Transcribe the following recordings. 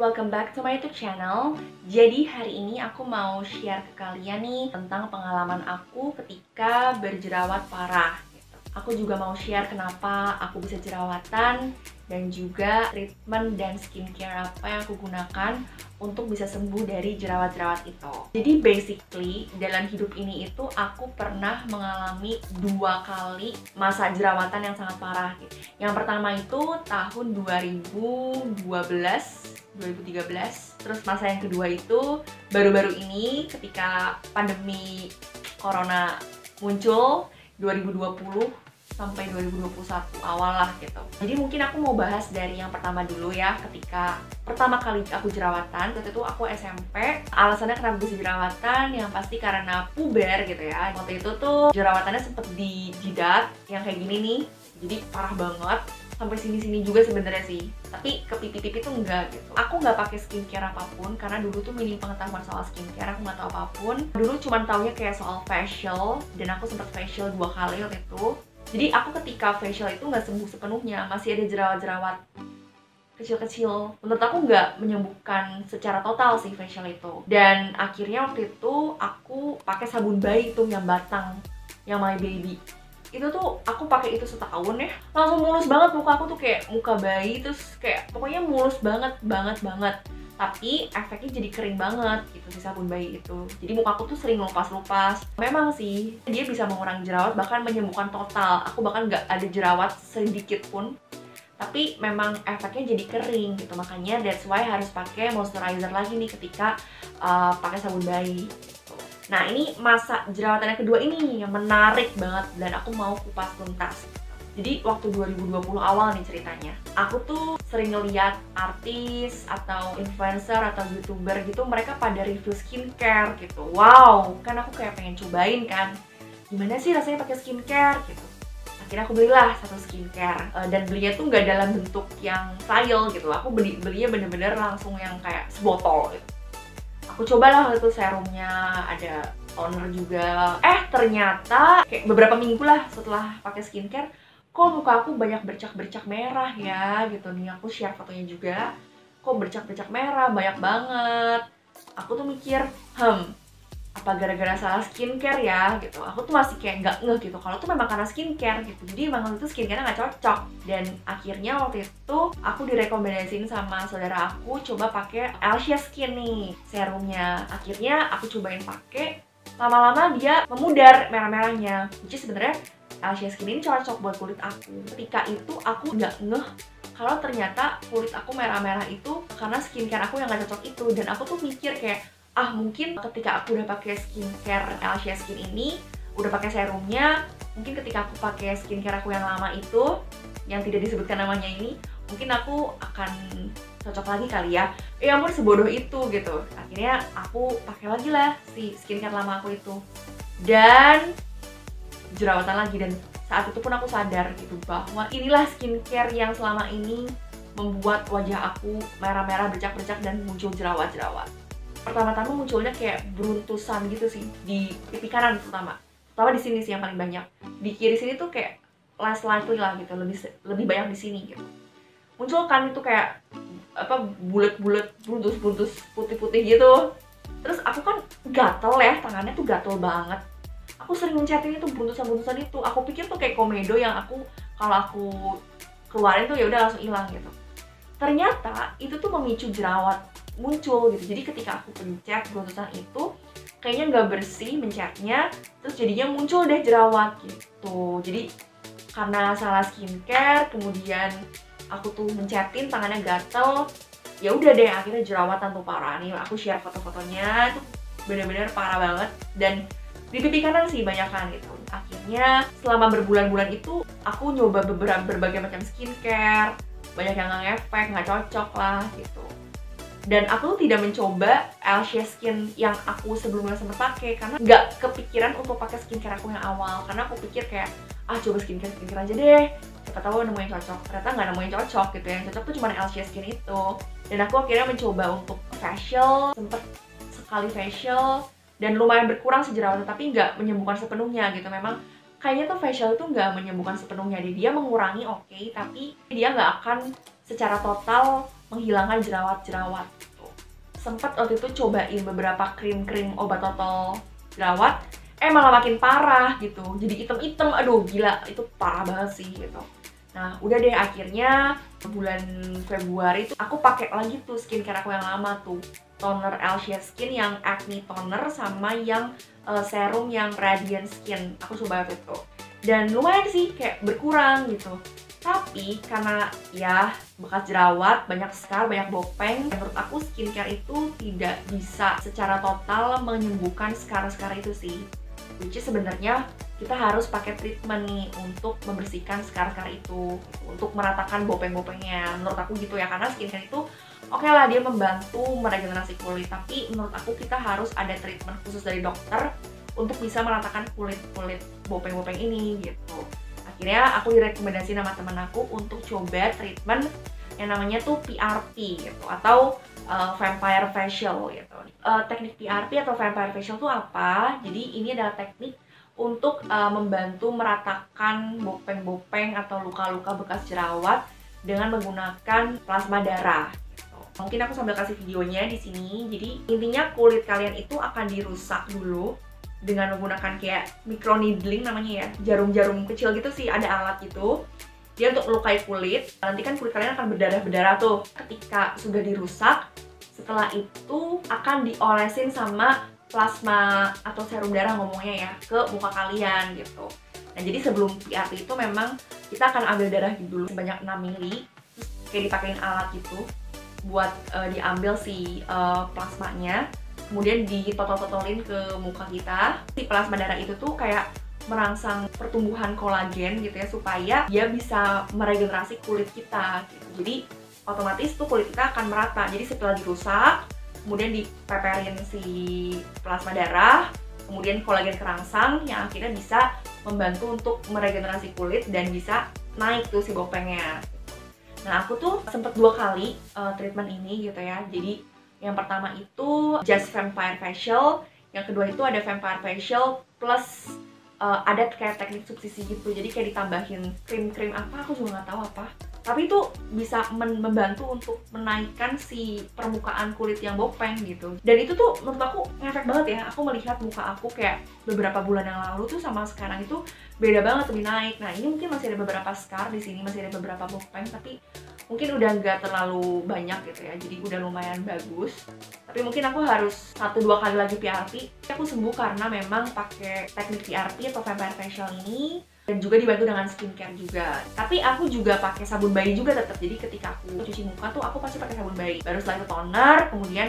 welcome back to my YouTube channel. Jadi hari ini aku mau share ke kalian nih tentang pengalaman aku ketika berjerawat parah gitu. Aku juga mau share kenapa aku bisa jerawatan dan juga treatment dan skincare apa yang aku gunakan untuk bisa sembuh dari jerawat-jerawat itu. Jadi basically dalam hidup ini itu aku pernah mengalami 2 kali masa jerawatan yang sangat parah gitu. Yang pertama itu tahun 2013, terus masa yang kedua itu baru-baru ini ketika pandemi corona muncul 2020 sampai 2021 awal lah gitu. Jadi mungkin aku mau bahas dari yang pertama dulu ya. Ketika pertama kali aku jerawatan, waktu itu aku SMP. Alasannya kenapa bisa jerawatan, yang pasti karena puber gitu ya. Waktu itu tuh jerawatannya sempet di jidat yang kayak gini nih. Jadi parah banget. Sampai sini-sini juga sebenarnya sih, tapi ke pipi-pipi tuh enggak gitu. Aku nggak pakai skincare apapun karena dulu tuh minim pengetahuan soal skincare, aku nggak tahu apapun. Dulu cuman taunya kayak soal facial, dan aku sempat facial 2 kali waktu itu. Jadi aku ketika facial itu nggak sembuh sepenuhnya, masih ada jerawat-jerawat kecil-kecil. Menurut aku nggak menyembuhkan secara total sih facial itu. Dan akhirnya waktu itu aku pakai sabun bayi tuh yang batang, yang My Baby. Itu tuh aku pakai itu setahun ya, langsung mulus banget muka aku tuh, kayak muka bayi, terus kayak pokoknya mulus banget. Tapi efeknya jadi kering banget gitu si sabun bayi itu. Jadi muka aku tuh sering lupas-lupas. Memang sih dia bisa mengurangi jerawat, bahkan menyembuhkan total. Aku bahkan nggak ada jerawat sedikit pun. Tapi memang efeknya jadi kering gitu. Makanya that's why harus pakai moisturizer lagi nih ketika pakai sabun bayi. Nah, ini masa jerawatan yang kedua ini yang menarik banget dan aku mau kupas tuntas. Jadi waktu 2020 awal nih ceritanya, aku tuh sering ngeliat artis atau influencer atau youtuber gitu, mereka pada review skincare gitu. Wow, kan aku kayak pengen cobain kan, gimana sih rasanya pakai skincare gitu. Akhirnya aku belilah satu skincare, dan belinya tuh nggak dalam bentuk yang vial gitu. Aku belinya bener-bener langsung yang kayak sebotol gitu. Aku cobalah waktu itu serumnya, ada toner juga. Ternyata kayak beberapa minggu lah setelah pakai skincare, kok muka aku banyak bercak-bercak merah ya gitu nih. Aku share fotonya juga. Kok bercak-bercak merah banyak banget. Aku tuh mikir, apa gara-gara salah skincare ya gitu. Aku tuh masih kayak nggak ngeh gitu kalau tuh memang karena skincare gitu. Jadi emang waktu itu skincare nggak cocok. Dan akhirnya waktu itu aku direkomendasiin sama saudara aku coba pakai Alcia Skin nih serumnya. Akhirnya aku cobain pakai, lama-lama dia memudar merah-merahnya. Which is sebenarnya Alcia Skin ini cocok buat kulit aku. Ketika itu aku nggak ngeh kalau ternyata kulit aku merah-merah itu karena skincare aku yang nggak cocok itu. Dan aku tuh mikir kayak, mungkin ketika aku udah pakai skincare Alcia Skin ini, udah pakai serumnya, mungkin ketika aku pakai skincare aku yang lama itu, yang tidak disebutkan namanya ini, mungkin aku akan cocok lagi kali ya. Ya ampun, sebodoh itu gitu. Akhirnya aku pakai lagi lah si skincare lama aku itu, dan jerawatan lagi. Dan saat itu pun aku sadar gitu bahwa inilah skincare yang selama ini membuat wajah aku merah-merah, bercak-bercak, dan muncul jerawat-jerawat. Pertama-tama munculnya kayak beruntusan gitu sih di pipi kanan, terutama di sini sih yang paling banyak. Di kiri sini tuh kayak less likely lah gitu, lebih banyak di sini gitu. Muncul kan itu kayak bulat-bulat, buntus-buntus putih-putih gitu. Terus aku kan gatel ya, tangannya tuh gatel banget. Aku sering mencetin itu buntusan-buntusan itu. Aku pikir tuh kayak komedo yang kalau aku keluarin tuh ya udah langsung hilang gitu. Ternyata itu tuh memicu jerawat muncul gitu. Jadi ketika aku pencet buntusan itu, kayaknya nggak bersih mencetnya, terus jadinya muncul deh jerawat gitu. Jadi karena salah skincare, kemudian aku tuh mencetin, tangannya gatel, ya udah deh akhirnya jerawatan tuh parah. Nih aku share foto-fotonya, tuh bener-bener parah banget. Dan di pipi kanan sih banyakan gitu. Akhirnya selama berbulan-bulan itu aku nyoba berbagai macam skincare, banyak yang nggak ngefek, nggak cocok lah gitu. Dan aku tuh tidak mencoba Alcia Skin yang aku sebelumnya sempat pakai karena nggak kepikiran untuk pakai skincare aku yang awal. Karena aku pikir kayak, coba skincare aja deh, siapa tahu nemu yang cocok. Ternyata nggak nemu yang cocok gitu. Yang cocok tuh cuma Alcia Skin itu. Dan aku akhirnya mencoba untuk facial, sempet sekali facial, dan lumayan berkurang sih jerawatnya, tapi nggak menyembuhkan sepenuhnya gitu. Memang kayaknya tuh facial itu nggak menyembuhkan sepenuhnya. Dia mengurangi, oke, tapi dia nggak akan secara total menghilangkan jerawat-jerawat gitu. Sempat waktu itu cobain beberapa krim-krim obat total jerawat, malah makin parah gitu, jadi item-item, aduh gila, itu parah banget sih gitu. Nah udah deh, akhirnya bulan Februari itu aku pakai lagi tuh skincare aku yang lama tuh, toner Elsha Skin yang acne toner sama yang serum yang radiant skin, aku coba waktu itu. Dan lumayan sih, kayak berkurang gitu. Tapi karena ya bekas jerawat, banyak scar, banyak bopeng, menurut aku skincare itu tidak bisa secara total menyembuhkan scar-scar itu sih. Which is sebenarnya kita harus pakai treatment nih untuk membersihkan scar-scar itu, untuk meratakan bopeng-bopengnya. Menurut aku gitu ya, karena skincare itu oke lah dia membantu meregenerasi kulit, tapi menurut aku kita harus ada treatment khusus dari dokter untuk bisa meratakan kulit-kulit bopeng-bopeng ini gitu. Akhirnya aku direkomendasi sama temen aku untuk coba treatment yang namanya tuh PRP gitu, atau vampire facial gitu. Teknik PRP atau vampire facial tuh apa? Jadi ini adalah teknik untuk membantu meratakan bopeng-bopeng atau luka-luka bekas jerawat dengan menggunakan plasma darah. Gitu. Mungkin aku sambil kasih videonya di sini. Jadi intinya kulit kalian itu akan dirusak dulu dengan menggunakan kayak micro needling namanya ya, jarum-jarum kecil gitu sih, ada alat gitu. Dia untuk melukai kulit. Nanti kan kulit kalian akan berdarah-berdarah tuh. Ketika sudah dirusak, setelah itu akan diolesin sama plasma atau serum darah ngomongnya ya ke muka kalian gitu. Nah jadi sebelum PRP itu memang kita akan ambil darah dulu sebanyak 6 mili, terus kayak dipakein alat gitu buat diambil si plasmanya, kemudian ditotol-totolin ke muka kita. Si plasma darah itu tuh kayak merangsang pertumbuhan kolagen gitu ya, supaya dia bisa meregenerasi kulit kita gitu. Jadi otomatis tuh kulit kita akan merata. Jadi setelah dirusak, kemudian dipeperin si plasma darah, kemudian kolagen kerangsang yang akhirnya bisa membantu untuk meregenerasi kulit dan bisa naik tuh si bopengnya. Nah aku tuh sempet 2 kali treatment ini gitu ya. Jadi yang pertama itu just vampire facial, yang kedua itu ada vampire facial plus ada kayak teknik subsisi gitu. Jadi kayak ditambahin krim-krim apa, aku juga nggak tahu apa. Tapi itu bisa membantu untuk menaikkan si permukaan kulit yang bopeng gitu. Dan itu tuh menurut aku ngefek banget ya. Aku melihat muka aku kayak beberapa bulan yang lalu tuh sama sekarang itu beda banget, lebih naik. Nah ini mungkin masih ada beberapa scar di sini, masih ada beberapa bopeng, tapi mungkin udah nggak terlalu banyak gitu ya, jadi udah lumayan bagus. Tapi mungkin aku harus 1-2 kali lagi PRP. Aku sembuh karena memang pakai teknik PRP atau vampire facial ini, dan juga dibantu dengan skincare juga. Tapi aku juga pakai sabun bayi juga tetap. Jadi ketika aku cuci muka tuh aku pasti pakai sabun bayi. Baru setelah itu toner, kemudian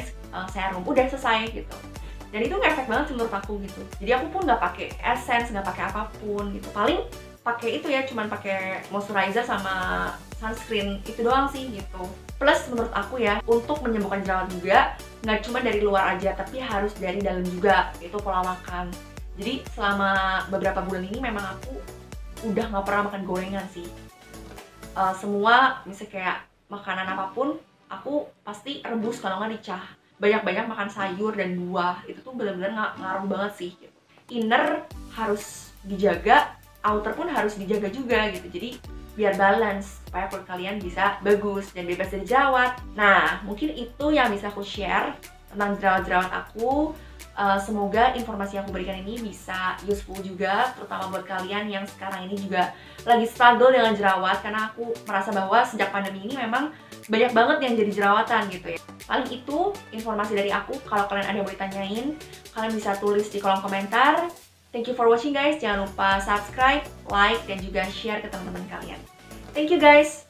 serum, udah selesai gitu. Dan itu ngefek banget sih menurut aku gitu. Jadi aku pun nggak pakai essence, nggak pakai apapun gitu. Paling pakai itu ya, cuman pakai moisturizer sama sunscreen, itu doang sih gitu. Plus menurut aku ya, untuk menyembuhkan jerawat juga nggak cuma dari luar aja, tapi harus dari dalam juga, itu pola makan. Jadi selama beberapa bulan ini memang aku udah nggak pernah makan gorengan sih. Semua misalnya kayak makanan apapun aku pasti rebus kalau nggak dicah. Banyak-banyak makan sayur dan buah, itu tuh benar-benar ngaruh banget sih gitu. Inner harus dijaga, outer pun harus dijaga juga gitu. Jadi biar balance, supaya kulit kalian bisa bagus dan bebas dari jerawat. Nah, mungkin itu yang bisa aku share tentang jerawat-jerawat aku. Semoga informasi yang aku berikan ini bisa useful juga, terutama buat kalian yang sekarang ini juga lagi struggle dengan jerawat. Karena aku merasa bahwa sejak pandemi ini memang banyak banget yang jadi jerawatan gitu ya. Paling itu informasi dari aku. Kalau kalian ada yang mau ditanyain, kalian bisa tulis di kolom komentar. Thank you for watching guys. Jangan lupa subscribe, like, dan juga share ke teman-teman kalian. Thank you guys.